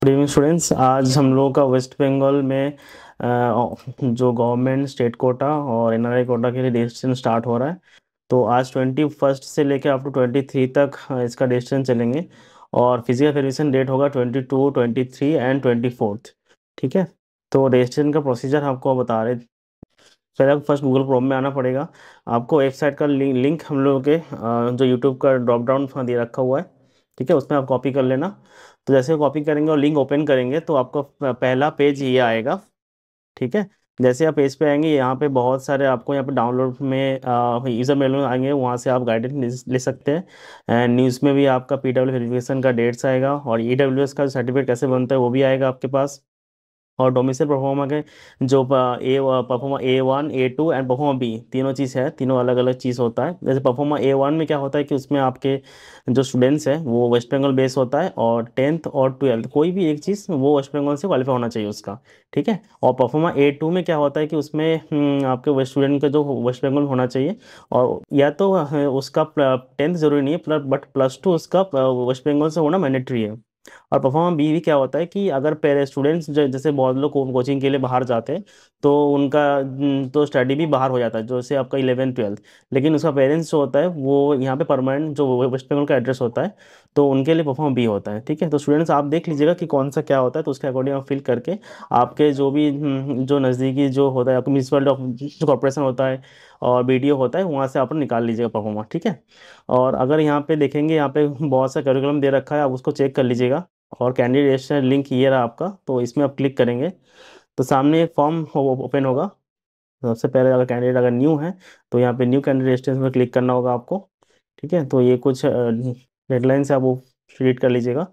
Good evening students. आज हम लोगों का वेस्ट बंगाल में जो गवर्नमेंट स्टेट कोटा और एनआरआई कोटा के लिए रजिस्ट्रेशन स्टार्ट हो रहा है। तो आज 21 से लेकर अप टू 23 तक इसका रजिस्ट्रेशन चलेंगे। और फिजिकल वेरिफिकेशन डेट होगा 22, 23 एंड 24। ठीक है। तो रजिस्ट्रेशन का प्रोसीजर आपको बता रहे। पहले आपको फर्स्ट गूगल क्रोम में आना पड़ेगा। आपको वेबसाइट का लिंक हम लोगों के जो यूट्यूब का ड्रॉप डाउन दे रखा हुआ है। ठीक है, उसमें आप कॉपी कर लेना। तो जैसे कॉपी करेंगे और लिंक ओपन करेंगे तो आपको पहला पेज ये आएगा। ठीक है। जैसे आप पेज पे आएंगे, यहाँ पे बहुत सारे आपको यहाँ पे डाउनलोड में यूज़र मेनू में आएंगे, वहाँ से आप गाइडेंस ले सकते हैं। एंड न्यूज़ में भी आपका पीडब्ल्यू वेरिफिकेशन का डेट्स आएगा, और ईडब्ल्यूएस का सर्टिफिकेट कैसे बनता है वो भी आएगा आपके पास। और डोमिसाइल परफॉर्मा के जो pro forma A1 A2 and pro forma B, तीनों चीज़ है, तीनों अलग अलग चीज़ होता है। जैसे परफॉर्मा A1 में क्या होता है कि उसमें आपके जो स्टूडेंट्स हैं वो वेस्ट बंगाल बेस होता है, और 10th और 12th कोई भी एक चीज़ वो वेस्ट बंगाल से क्वालिफाई होना चाहिए उसका। ठीक है। और परफॉर्मा A2 में क्या होता है कि उसमें आपके वेस्ट स्टूडेंट का जो वेस्ट बंगाल होना चाहिए, और या तो उसका 10th जरूरी नहीं है, बट +2 उसका वेस्ट बंगाल से होना मैंडेटरी है। और परफॉर्मा बी भी क्या होता है कि अगर पेरे स्टूडेंट्स जैसे बहुत लोग कोचिंग के लिए बाहर जाते हैं, तो उनका तो स्टडी भी बाहर हो जाता है, जैसे आपका 11th 12th। लेकिन उसका पेरेंट्स जो होता है वो यहाँ पे परमानेंट जो वेस्ट बंगाल का एड्रेस होता है, तो उनके लिए परफॉर्म बी होता है। ठीक है। तो स्टूडेंट्स आप देख लीजिएगा कि कौन सा क्या होता है, तो उसके अकॉर्डिंग आप फिल करके आपके जो भी जो नज़दीकी जो होता है आपको म्यूनसिपल जो कॉर्पोरेशन होता है और बीडीओ होता है, वहाँ से आप निकाल लीजिएगा परफॉर्मा। ठीक है। और अगर यहाँ पे देखेंगे, यहाँ पे बहुत सा करिकुलम दे रखा है, आप उसको चेक कर लीजिएगा। और कैंडिडेट लिंक ये रहा आपका, तो इसमें आप क्लिक करेंगे तो सामने एक फॉर्म ओपन होगा। सबसे पहले अगर कैंडिडेट अगर न्यू है, तो यहाँ पे न्यू कैंडिडेट में क्लिक करना होगा आपको। ठीक है। तो ये कुछ डेडलाइन से आप वो रीड कर लीजिएगा।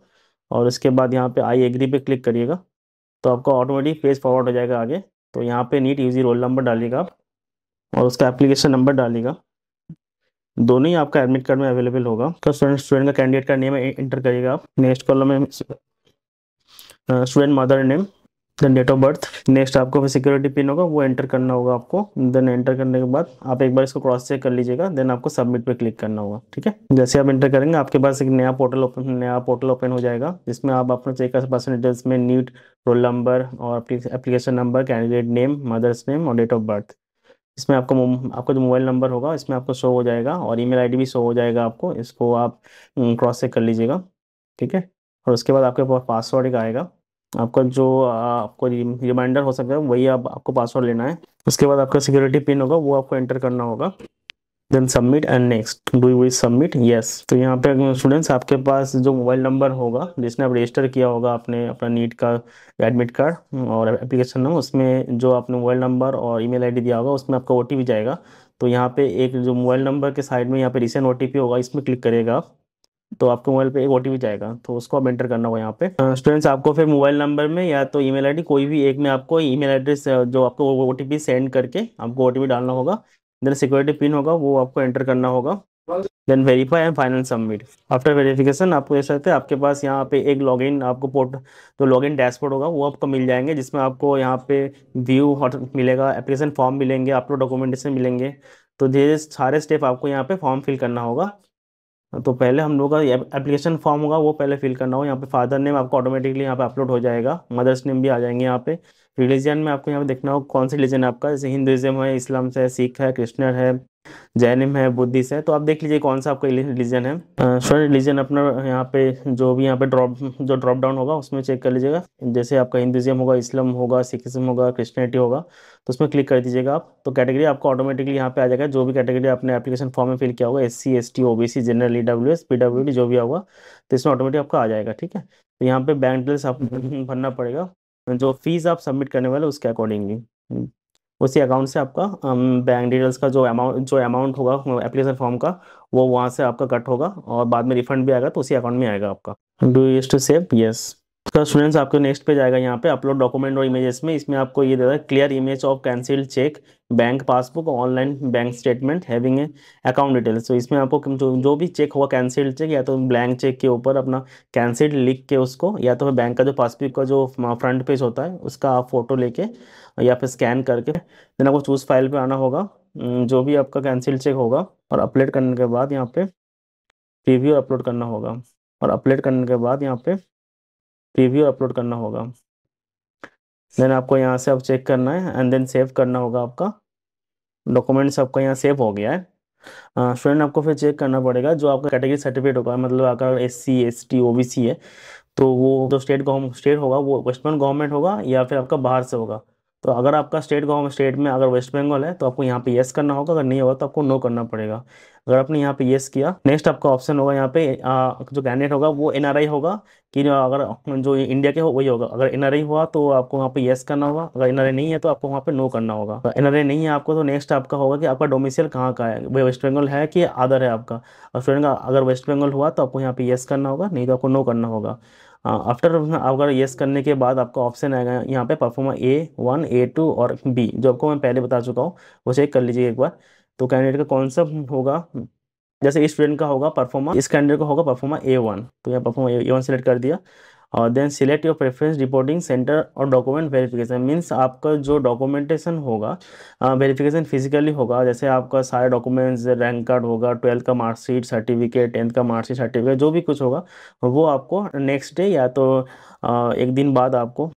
और उसके बाद यहाँ पे आई एग्री पे क्लिक करिएगा, तो आपका ऑटोमेटिक पेज फॉरवर्ड हो जाएगा आगे। तो यहाँ पे नीट यूजी रोल नंबर डालिएगा आप, और उसका एप्लीकेशन नंबर डालिएगा। दोनों ही आपका एडमिट कार्ड में अवेलेबल होगा। तो स्टूडेंट का कैंडिडेट का नेम एंटर करिएगा आप। नेक्स्ट कॉलम में student mother name, then date of birth. Next आपको फिर सिक्योरिटी पिन होगा, वो एंटर करना होगा आपको। देन एंटर करने के बाद आप एक बार इसको क्रॉस चेक कर लीजिएगा, देन आपको सबमिट पे क्लिक करना होगा। ठीक है। जैसे आप एंटर करेंगे, आपके पास एक नया पोर्टल ओपन हो जाएगा, जिसमें आप अपना चेक कर पर्सनल डिटेल्स में नीट रोल नंबर और application number, candidate name, mother's name और डेट ऑफ बर्थ। इसमें आपका जो मोबाइल नंबर होगा इसमें आपको शो हो जाएगा, और ईमेल आईडी भी शो हो जाएगा आपको। इसको आप क्रॉस चेक कर लीजिएगा। ठीक है। और उसके बाद आपके पास पासवर्ड एक आएगा। आपका जो आपको रिमाइंडर हो सकता है, वही आपको पासवर्ड लेना है। उसके बाद आपका सिक्योरिटी पिन होगा, वो आपको एंटर करना होगा। Then submit and next, do you submit yes. तो यहाँ पे स्टूडेंट्स आपके पास जो मोबाइल नंबर होगा जिसने आप रजिस्टर किया होगा आपने अपना नीट का एडमिट कार्ड और एप्लीकेशन नंबर, उसमें जो आपने मोबाइल नंबर और ईमेल आईडी दिया होगा उसमें आपका ओटीपी जाएगा। तो यहाँ पे एक जो मोबाइल नंबर के साइड में यहाँ पे रिसेंट ओटीपी होगा, इसमें क्लिक करिएगा आप। तो आपके मोबाइल पे एक ओटीपी जाएगा, तो उसको आप एंटर करना होगा यहाँ पे। स्टूडेंट्स आपको फिर मोबाइल नंबर में या तो ईमेल आईडी कोई भी एक में आपको ईमेल एड्रेस जो आपको ओटीपी सेंड करके आपको ओटीपी डालना होगा। देन सिक्योरिटी पिन होगा, वो आपको एंटर करना होगा। Then verify and final submit. After verification आपको देख सकते हैं आपके पास यहाँ पे एक लॉगिन आपको पोर्ट जो लॉगिन डैशबोर्ड होगा वो आपको मिल जाएंगे, जिसमें आपको यहाँ पे व्यू मिलेगा, एप्लीकेशन फॉर्म मिलेंगे, अपलोड डॉक्यूमेंटेशन मिलेंगे। तो ये सारे स्टेप आपको यहाँ पे फॉर्म फिल करना होगा। तो पहले हम लोग का एप्लीकेशन फॉर्म होगा वो पहले फिल करना होगा। यहाँ पे फादर नेम आपको ऑटोमेटिकली यहाँ पे अपलोड हो जाएगा, मदर्स नेम भी आ जाएंगे यहाँ पे। रिलीजन में आपको यहाँ पे देखना होगा कौन सा रिलीजन है आपका, जैसे हिंदुइज्म है, इस्लाम है, सिख है, क्रिश्चियन है, जैनिज्म है, बुद्धिस्ट है। तो आप देख लीजिए कौन सा आपका रिलीजन है। सॉरी, रिलीजन अपना यहाँ पे जो भी यहाँ पे ड्रॉप डाउन होगा उसमें चेक कर लीजिएगा। जैसे आपका हिंदुइज्म होगा, इस्लाम होगा, सिखिज्म होगा, क्रिश्चियनिटी होगा, तो उसमें क्लिक कर दीजिएगा आप। तो कैटेगरी आपको ऑटोमेटिकली यहाँ पे आ जाएगा, जो भी कैटेगरी आपने एप्लीकेशन फॉर्म में फिल किया होगा, SC ST OBC general EWS PWD जो भी होगा, तो इसमें ऑटोमेटिक आपका आ जाएगा। ठीक है। तो यहाँ पे बैंक डिटेल्स आप भरना पड़ेगा, जो फीस आप सबमिट करने वाले उसके अकॉर्डिंगली। उसी अकाउंट से आपका बैंक डिटेल्स का जो अमाउंट होगा एप्लीकेशन फॉर्म का, वो वहाँ से आपका कट होगा, और बाद में रिफंड भी आएगा तो उसी अकाउंट में आएगा आपका। Do you to save yes. तो स्टूडेंट्स आपको नेक्स्ट पेज आएगा यहाँ पे अपलोड डॉक्यूमेंट और इमेजेस में। इसमें आपको ये दे रहा है clear image of cancelled cheque, bank passbook, online bank statement having a account details. तो इसमें आपको जो भी चेक होगा कैंसिल्ड चेक, या तो ब्लैंक चेक के ऊपर अपना कैंसिल्ड लिख के उसको, या तो फिर बैंक का जो पासबुक का जो फ्रंट पेज होता है उसका आप फोटो लेके या फिर स्कैन करके देन आपको चूज फाइल पे आना होगा। जो भी आपका कैंसिल चेक होगा, और अपलोड करने के बाद यहाँ पे प्रीव्यू अपलोड करना होगा। और अपलोड करने के बाद यहाँ पे प्रीव्यू अपलोड करना होगा। देन आपको यहाँ से अब चेक करना है एंड देन सेव करना होगा। आपका डॉक्यूमेंट्स आपका यहाँ सेव हो गया है। स्टूडेंट आपको फिर चेक करना पड़ेगा जो आपका कैटेगरी सर्टिफिकेट होगा, मतलब अगर SC ST OBC है तो वो जो स्टेट होगा वो वेस्ट बंगाल गवर्नमेंट होगा या फिर आपका बाहर से होगा। तो अगर आपका स्टेट गवर्नमेंट स्टेट में अगर वेस्ट बंगाल है तो आपको यहाँ पे यस करना होगा, अगर नहीं होगा तो आपको नो करना पड़ेगा। अगर आपने यहाँ पे यस किया, नेक्स्ट आपका ऑप्शन होगा यहाँ पे जो कैंडिडेट होगा वो NRI होगा कि अगर जो इंडिया के हो वही होगा। अगर NRI हुआ तो आपको वहाँ पे यस करना होगा, अगर NRI नहीं है तो आपको वहाँ पे नो करना होगा। NRI नहीं है आपको तो नेक्स्ट आपका होगा कि आपका डोमिसाइल कहाँ का है, भाई वेस्ट बंगाल है कि अदर है आपका। और स्टूडेंट का अगर वेस्ट बंगाल हुआ तो आपको यहाँ पे यस करना होगा, नहीं तो आपको नो करना होगा। आफ्टर अगर यस करने के बाद आपका ऑप्शन आएगा यहाँ पे परफॉर्मा A1 A2 और B, जो आपको मैं पहले बता चुका हूँ, वो चेक कर लीजिए एक बार। तो कैंडिडेट का कौन सा होगा, जैसे इस स्टूडेंट का होगा परफॉर्मा, इस कैंडिडेट का होगा परफॉर्मा A1, तो यहाँ परफॉर्मा A1 सेलेक्ट कर दिया। और then select your preference reporting centre और डॉक्यूमेंट वेरिफिकेशन, मीन्स आपका जो डॉक्यूमेंटेशन होगा वेरिफिकेशन फिजिकली होगा, जैसे आपका सारे डॉक्यूमेंट्स, रैंक कार्ड होगा, 12th का मार्कशीट सर्टिफिकेट, 10th का मार्कशीट सर्टिफिकेट, जो भी कुछ होगा वो आपको नेक्स्ट डे या तो एक दिन बाद आपको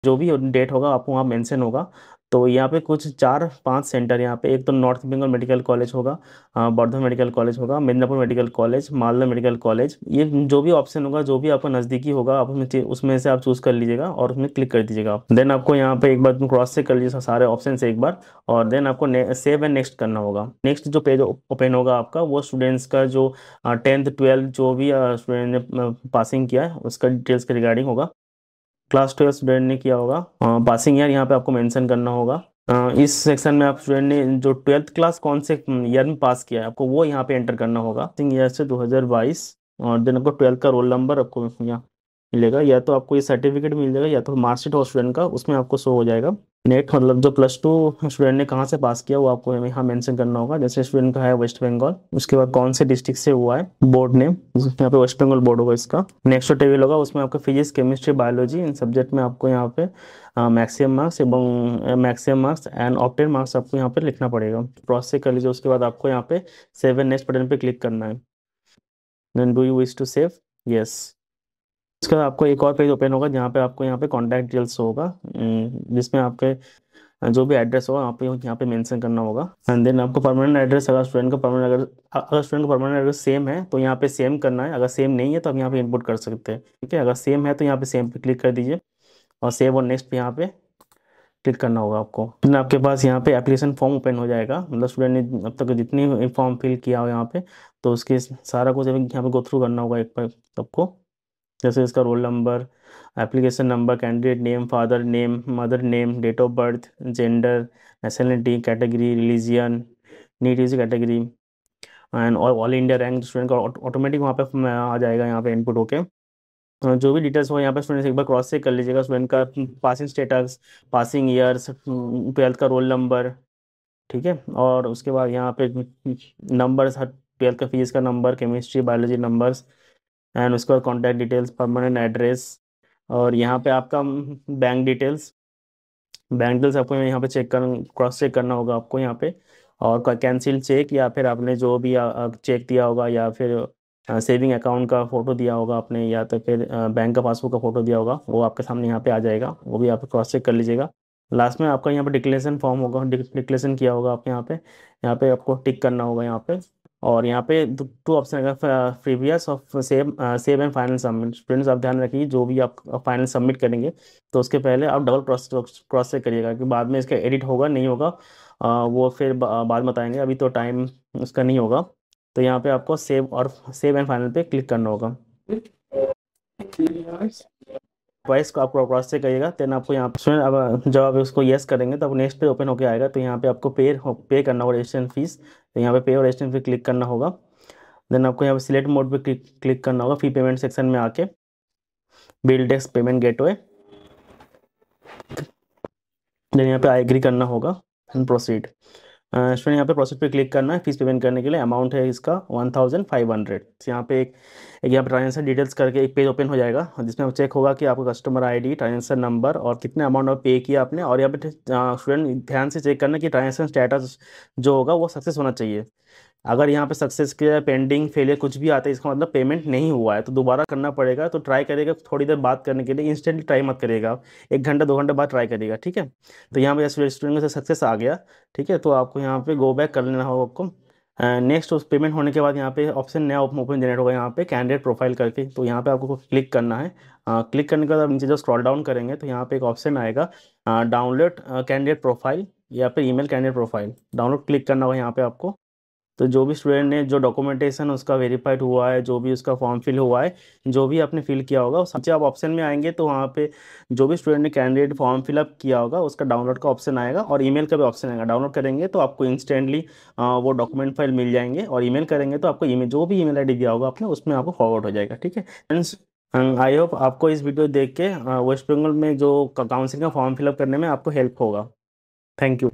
जो भी डेट होगा आपको वहाँ मेंशन होगा। तो यहाँ पे कुछ 4-5 सेंटर यहाँ पे, एक तो नॉर्थ बंगाल मेडिकल कॉलेज होगा, बर्धमान मेडिकल कॉलेज होगा, Midnapore medical college, Malda medical college, ये जो भी ऑप्शन होगा जो भी आपका नज़दीकी होगा आप उसमें से आप चूज़ कर लीजिएगा और उसमें क्लिक कर दीजिएगा आप। देन आपको यहाँ पे एक बार क्रॉस चेक कर लीजिए सारे ऑप्शन से एक बार, और देन आपको सेव एंड नेक्स्ट करना होगा। नेक्स्ट जो पेज ओपन होगा आपका वो स्टूडेंट्स का जो 10th 12th जो भी स्टूडेंट ने पासिंग किया है उसका डिटेल्स के रिगार्डिंग होगा। क्लास 12 स्टूडेंट ने किया होगा पासिंग ईयर यहाँ पे आपको मेंशन करना होगा। इस सेक्शन में आप स्टूडेंट ने जो 12th क्लास कौन से ईयर में पास किया है आपको वो यहाँ पे एंटर करना होगा, पासिंग ईयर से 2022। और देन आपको 12th का रोल नंबर आपको यहाँ मिलेगा, या तो आपको ये सर्टिफिकेट मिल जाएगा या तो मार्कशीट हो स्टूडेंट का, उसमें आपको शो हो जाएगा। नेट मतलब जो +2 स्टूडेंट ने कहाँ से पास किया वो आपको यहाँ मेंशन करना होगा। जैसे स्टूडेंट का है वेस्ट बंगाल, उसके बाद कौन से डिस्ट्रिक्ट से हुआ है, बोर्ड नेम, यहाँ पे वेस्ट बंगाल बोर्ड होगा इसका। नेक्स्ट टेबल होगा उसमें आपका फिजिक्स केमिस्ट्री बायोलॉजी इन सब्जेक्ट में आपको यहाँ पे maximum marks and obtain marks आपको यहाँ पे लिखना पड़ेगा। क्रॉस चेक कर लीजिए, उसके बाद आपको यहाँ पे सेव नेक्स्ट बटन पे क्लिक करना है। Then do you wish to save, yes. उसके बाद आपको एक और पेज ओपन होगा जहाँ पे आपको यहाँ पे कॉन्टैक्ट डिटेल्स होगा, जिसमें आपके जो भी एड्रेस होगा आप यहाँ पे मेंशन करना होगा। एंड देन आपको परमानेंट एड्रेस, अगर स्टूडेंट का परमानेंट अगर स्टूडेंट का परमानेंट एड्रेस सेम है तो यहाँ पे सेम करना है, अगर सेम नहीं है तो आप यहाँ पे इनपुट कर सकते हैं। ठीक है, अगर सेम है तो यहाँ पे सेम पे क्लिक कर दीजिए और सेव और नेक्स्ट पे यहाँ पे क्लिक करना होगा आपको। फिर आपके पास यहाँ पे एप्लीकेशन फॉर्म ओपन हो जाएगा, मतलब स्टूडेंट ने अब तक जितनी फॉर्म फिल किया हो यहाँ पे तो उसके सारा कुछ यहाँ पे गो थ्रू करना होगा एक बार सबको। जैसे इसका roll number, application number, candidate name, father name, mother name, date of birth, gender, nationality, category, religion, NEET UG category and all India rank student का ऑटोमेटिक वहाँ पे आ जाएगा यहाँ पे इनपुट होके। जो भी डिटेल्स हो यहाँ पे स्टूडेंट एक बार क्रॉस चेक कर लीजिएगा, स्टूडेंट का passing status, passing years, 12th का रोल नंबर, ठीक है। और उसके बाद यहाँ पे नंबर्स, हर 12th का फिजिक्स का number, chemistry biology numbers and उसके बाद कॉन्टैक्ट डिटेल्स, परमानेंट एड्रेस, और यहाँ पे आपका बैंक डिटेल्स आपको यहाँ पे क्रॉस चेक करना होगा आपको यहाँ पे। और कैंसिल चेक या फिर आपने जो भी चेक दिया होगा या फिर सेविंग अकाउंट का फोटो दिया होगा आपने या तो फिर बैंक का पासबुक का फोटो दिया होगा वो आपके सामने यहाँ पे आ जाएगा, वो भी आप क्रॉस चेक कर लीजिएगा। लास्ट में आपका यहाँ पे डिक्लेरेशन फॉर्म होगा, डिक्लेरेशन किया होगा आप यहाँ पे आपको टिक करना होगा यहाँ पे। और यहाँ पे 2 ऑप्शन है, प्रीवियस और save and final submit. Students आप ध्यान रखिए जो भी आप फाइनल सबमिट करेंगे तो उसके पहले आप डबल क्रॉस चेक करिएगा कि बाद में इसका एडिट होगा नहीं होगा, वो फिर बाद में बताएंगे, अभी तो टाइम उसका नहीं होगा। तो यहाँ पे आपको सेव एंड फाइनल पे क्लिक करना होगा। ट्वाइस को आपको क्रॉस चेक करिएगा, देन आपको यहाँ पे अब जब आप उसको येस करेंगे तो नेक्स्ट पे ओपन होकर आएगा, तो यहाँ पे आपको पे करना होगा रजिस्ट्रेशन फीस, तो यहाँ पे पे और रजिस्ट्रेशन पे क्लिक करना होगा। देन आपको यहाँ पे सिलेक्ट मोड पे क्लिक करना होगा, फी पेमेंट सेक्शन में आके BillDesk payment gateway, then यहाँ पे आई एग्री करना होगा एंड प्रोसीड। स्टूडेंट यहाँ पे प्रोसीड पे क्लिक करना है, फीस पेमेंट करने के लिए अमाउंट है इसका 1500। यहाँ पे यहाँ पे ट्रांजेक्शन डिटेल्स करके एक पेज ओपन हो जाएगा जिसमें चेक होगा कि आपका कस्टमर आईडी, ट्रांजेक्शन नंबर और कितने अमाउंट आप पे किया आपने। और यहाँ पे स्टूडेंट ध्यान से चेक करना कि ट्रांजेक्शन स्टेटस जो होगा वो सक्सेस होना चाहिए, अगर यहाँ पे सक्सेस किया है, पेंडिंग, फेलियर कुछ भी आता है, इसका मतलब पेमेंट नहीं हुआ है, तो दोबारा करना पड़ेगा। तो ट्राई करिएगा थोड़ी देर बात करने के लिए, इंस्टेंटली ट्राई मत करिएगा आप, 1 घंटा 2 घंटे बाद ट्राई करिएगा, ठीक है। तो यहाँ पे रेस्टोरेंट से सक्सेस आ गया, ठीक है, तो आपको यहाँ पे गो बैक कर लेना होगा आपको। नेक्स्ट उस पेमेंट होने के बाद यहाँ पे ऑप्शन नया ओपन जनरेट होगा यहाँ पे कैंडिडेट प्रोफाइल करके, तो यहाँ पे आपको क्लिक करना है। क्लिक करने के बाद आप नीचे जो स्क्रॉल डाउन करेंगे तो यहाँ पे एक ऑप्शन आएगा डाउनलोड कैंडिडेट प्रोफाइल या फिर email candidate profile, download click करना होगा यहाँ पे आपको। तो जो भी स्टूडेंट ने जो डॉक्यूमेंटेशन उसका वेरीफाइड हुआ है, जो भी उसका फॉर्म फिल हुआ है, जो भी आपने फिल किया होगा, उस नीचे आप ऑप्शन में आएंगे तो वहाँ पे जो भी स्टूडेंट ने कैंडिडेट फॉर्म फिलअप किया होगा उसका डाउनलोड का ऑप्शन आएगा और ईमेल का भी ऑप्शन आएगा। डाउनलोड करेंगे तो आपको इंस्टेंटली वो डॉक्यूमेंट फाइल मिल जाएंगे, और ईमेल करेंगे तो आपको ईमेल जो भी ईमेल आईडी दिया होगा आपने उसमें आपको फॉरवर्ड हो जाएगा, ठीक है फ्रेंड्स। आई होप आपको इस वीडियो देख के वेस्ट बंगाल में जो काउंसिलिंग का फॉर्म फिलअप करने में आपको हेल्प होगा। Thank you.